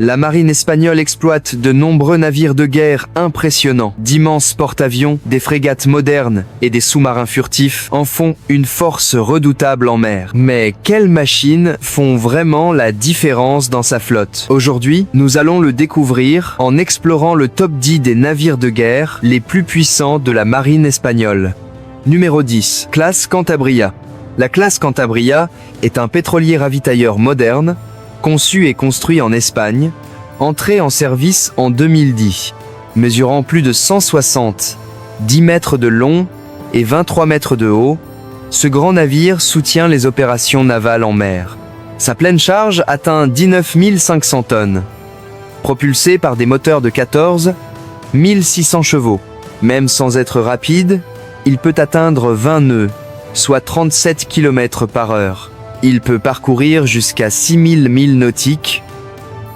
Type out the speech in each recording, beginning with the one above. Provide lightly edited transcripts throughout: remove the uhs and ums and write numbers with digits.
La marine espagnole exploite de nombreux navires de guerre impressionnants. D'immenses porte-avions, des frégates modernes et des sous-marins furtifs en font une force redoutable en mer. Mais quelles machines font vraiment la différence dans sa flotte? Aujourd'hui, nous allons le découvrir en explorant le top 10 des navires de guerre les plus puissants de la marine espagnole. Numéro 10. Classe Cantabria. La classe Cantabria est un pétrolier ravitailleur moderne, conçu et construit en Espagne, entré en service en 2010. Mesurant plus de 160, 10 mètres de long et 23 mètres de haut, ce grand navire soutient les opérations navales en mer. Sa pleine charge atteint 19 500 tonnes. Propulsé par des moteurs de 14 600 chevaux. Même sans être rapide, il peut atteindre 20 nœuds, soit 37 km/h. Il peut parcourir jusqu'à 6000 milles nautiques,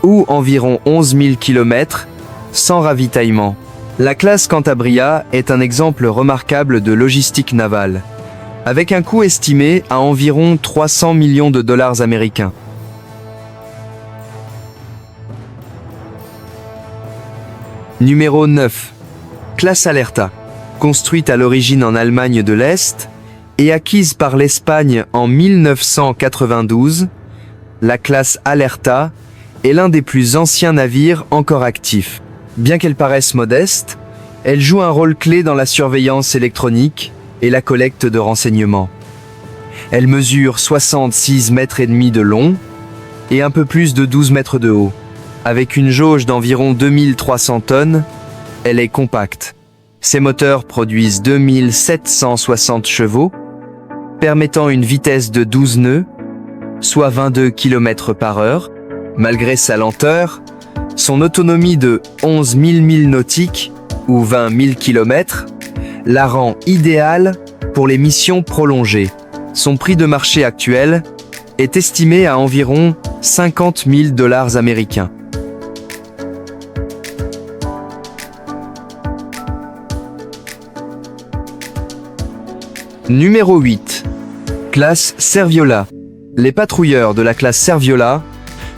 ou environ 11 000 km, sans ravitaillement. La classe Cantabria est un exemple remarquable de logistique navale, avec un coût estimé à environ 300 millions de dollars américains. Numéro 9. Classe Alerta. Construite à l'origine en Allemagne de l'Est, et acquise par l'Espagne en 1992, la classe Alerta est l'un des plus anciens navires encore actifs. Bien qu'elle paraisse modeste, elle joue un rôle clé dans la surveillance électronique et la collecte de renseignements. Elle mesure 66 mètres et demi de long et un peu plus de 12 mètres de haut. Avec une jauge d'environ 2300 tonnes, elle est compacte. Ses moteurs produisent 2760 chevaux, permettant une vitesse de 12 nœuds, soit 22 km/h. Malgré sa lenteur, son autonomie de 11 000 milles nautiques, ou 20 000 km, la rend idéale pour les missions prolongées. Son prix de marché actuel est estimé à environ 50 000 dollars américains. Numéro 8. Classe Serviola. Les patrouilleurs de la classe Serviola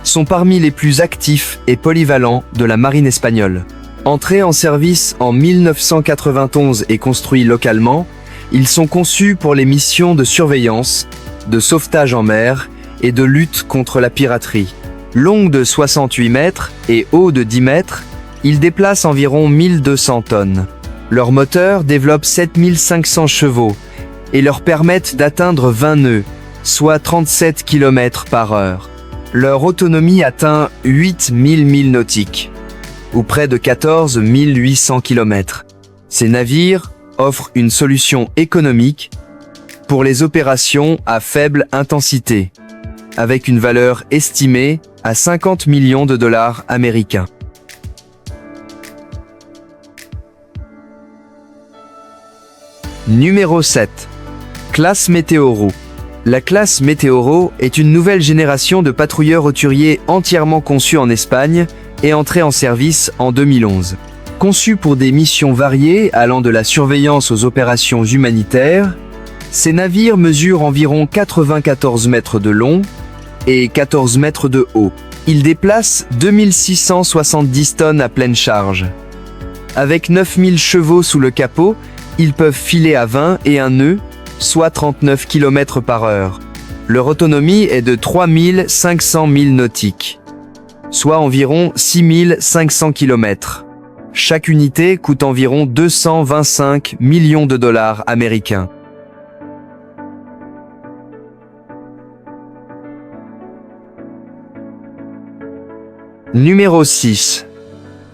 sont parmi les plus actifs et polyvalents de la marine espagnole. Entrés en service en 1991 et construits localement, ils sont conçus pour les missions de surveillance, de sauvetage en mer et de lutte contre la piraterie. Longs de 68 mètres et hauts de 10 mètres, ils déplacent environ 1200 tonnes. Leurs moteurs développent 7500 chevaux et leur permettent d'atteindre 20 nœuds, soit 37 km/h. Leur autonomie atteint 8000 milles nautiques, ou près de 14 800 km. Ces navires offrent une solution économique pour les opérations à faible intensité, avec une valeur estimée à 50 millions de dollars américains. Numéro 7. Classe Meteoro. La classe Meteoro est une nouvelle génération de patrouilleurs hauturiers entièrement conçus en Espagne et entrés en service en 2011. Conçus pour des missions variées allant de la surveillance aux opérations humanitaires, ces navires mesurent environ 94 mètres de long et 14 mètres de haut. Ils déplacent 2670 tonnes à pleine charge. Avec 9000 chevaux sous le capot, ils peuvent filer à 20 et 1 nœud, soit 39 km/h. Leur autonomie est de 3500 milles nautiques, soit environ 6500 km. Chaque unité coûte environ 225 millions de dollars américains. Numéro 6.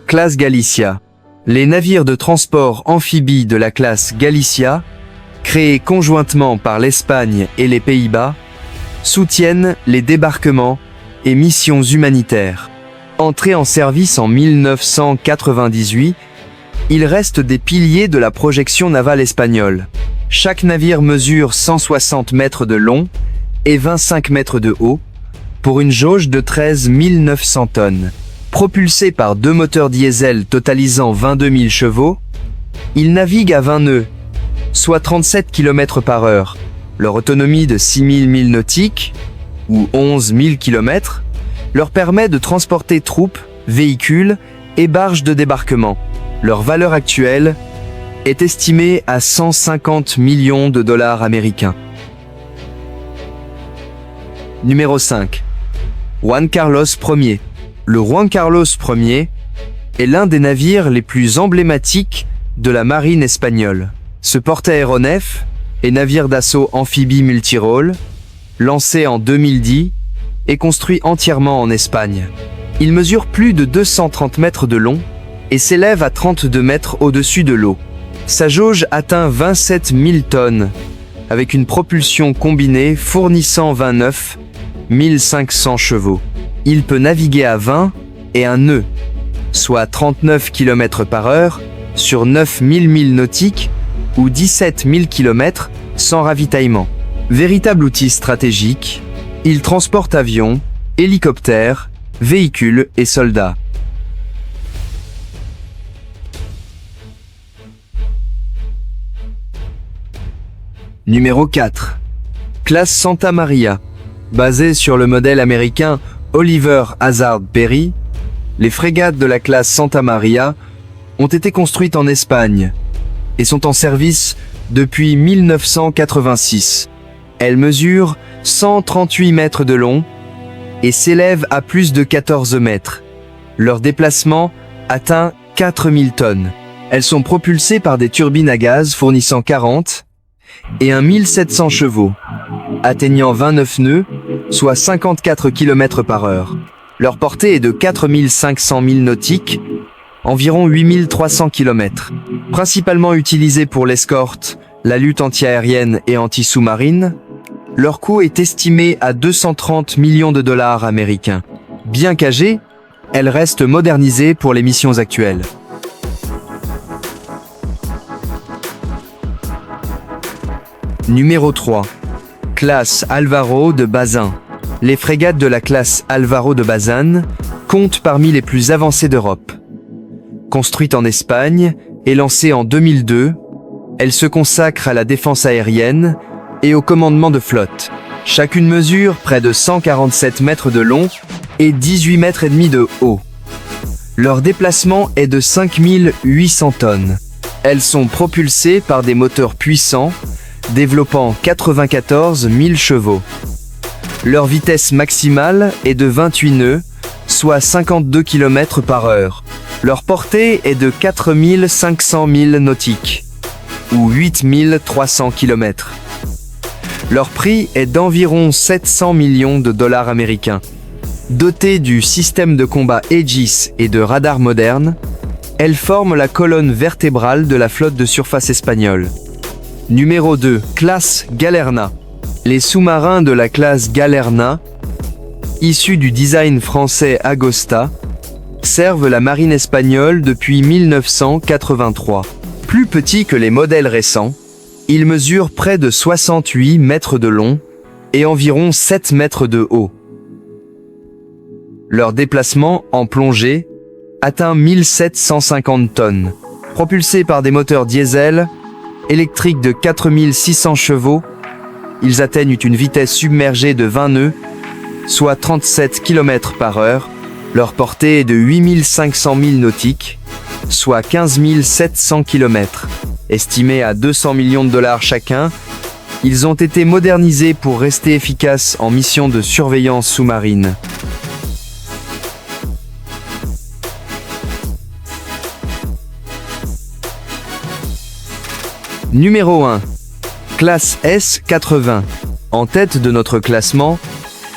Classe Galicia. Les navires de transport amphibies de la classe Galicia, créés conjointement par l'Espagne et les Pays-Bas, soutiennent les débarquements et missions humanitaires. Entrés en service en 1998, ils restent des piliers de la projection navale espagnole. Chaque navire mesure 160 mètres de long et 25 mètres de haut, pour une jauge de 13 900 tonnes. Propulsés par 2 moteurs diesel totalisant 22 000 chevaux, ils naviguent à 20 nœuds, soit 37 km/h. Leur autonomie de 6 000 milles nautiques, ou 11 000 km, leur permet de transporter troupes, véhicules et barges de débarquement. Leur valeur actuelle est estimée à 150 millions de dollars américains. Numéro 5. Juan Carlos Ier. Le Juan Carlos Ier est l'un des navires les plus emblématiques de la marine espagnole. Ce porte-aéronef et navire d'assaut amphibie multirôle, lancé en 2010, est construit entièrement en Espagne. Il mesure plus de 230 mètres de long et s'élève à 32 mètres au-dessus de l'eau. Sa jauge atteint 27 000 tonnes, avec une propulsion combinée fournissant 29 500 chevaux. Il peut naviguer à 20 et un nœud, soit 39 km/h sur 9000 milles nautiques ou 17 000 km sans ravitaillement. Véritable outil stratégique, il transporte avions, hélicoptères, véhicules et soldats. Numéro 4. Classe Santa Maria. Basée sur le modèle américain Oliver Hazard Perry, les frégates de la classe Santa Maria ont été construites en Espagne et sont en service depuis 1986. Elles mesurent 138 mètres de long et s'élèvent à plus de 14 mètres. Leur déplacement atteint 4000 tonnes. Elles sont propulsées par des turbines à gaz fournissant 40 et 1700 chevaux, atteignant 29 nœuds, soit 54 km/h. Leur portée est de 4500 milles nautiques, environ 8300 km. Principalement utilisées pour l'escorte, la lutte antiaérienne et anti-sous-marine, leur coût est estimé à 230 millions de dollars américains. Bien qu'âgées, elles restent modernisées pour les missions actuelles. Numéro 3. Classe Álvaro de Bazán. Les frégates de la classe Álvaro de Bazán comptent parmi les plus avancées d'Europe. Construite en Espagne et lancée en 2002, elle se consacre à la défense aérienne et au commandement de flotte. Chacune mesure près de 147 mètres de long et 18 mètres et demi de haut. Leur déplacement est de 5800 tonnes. Elles sont propulsées par des moteurs puissants, développant 94 000 chevaux. Leur vitesse maximale est de 28 nœuds, soit 52 km/h. Leur portée est de 4 500 milles nautiques, ou 8 300 km. Leur prix est d'environ 700 millions de dollars américains. Dotées du système de combat Aegis et de radars modernes, elles forment la colonne vertébrale de la flotte de surface espagnole. Numéro 2. Classe Galerna. Les sous-marins de la classe Galerna, issus du design français Agosta, servent la marine espagnole depuis 1983. Plus petits que les modèles récents, ils mesurent près de 68 mètres de long et environ 7 mètres de haut. Leur déplacement en plongée atteint 1750 tonnes. Propulsés par des moteurs diesel électriques de 4600 chevaux, ils atteignent une vitesse submergée de 20 nœuds, soit 37 km/h. Leur portée est de 8500 milles nautiques, soit 15 700 km. Estimés à 200 millions de dollars chacun, ils ont été modernisés pour rester efficaces en mission de surveillance sous-marine. Numéro 1. Classe S-80. En tête de notre classement,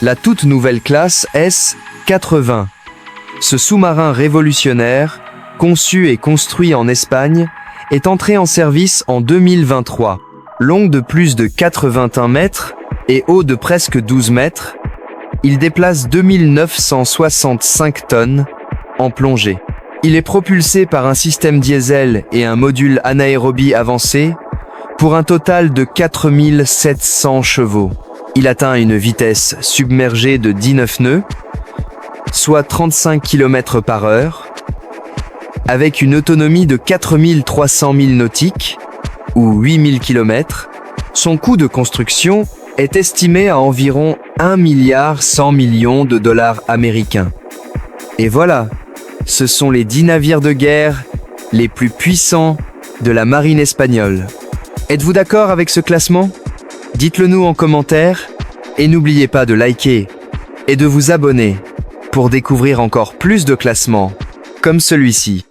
la toute nouvelle classe S-80. Ce sous-marin révolutionnaire, conçu et construit en Espagne, est entré en service en 2023. Long de plus de 81 mètres et haut de presque 12 mètres, il déplace 2965 tonnes en plongée. Il est propulsé par un système diesel et un module anaérobie avancé pour un total de 4700 chevaux. Il atteint une vitesse submergée de 19 nœuds, soit 35 km/h, avec une autonomie de 4300 milles nautiques, ou 8000 km. Son coût de construction est estimé à environ 1,1 milliard de dollars américains. Et voilà, ce sont les 10 navires de guerre les plus puissants de la marine espagnole. Êtes-vous d'accord avec ce classement? Dites-le nous en commentaire et n'oubliez pas de liker et de vous abonner pour découvrir encore plus de classements comme celui-ci.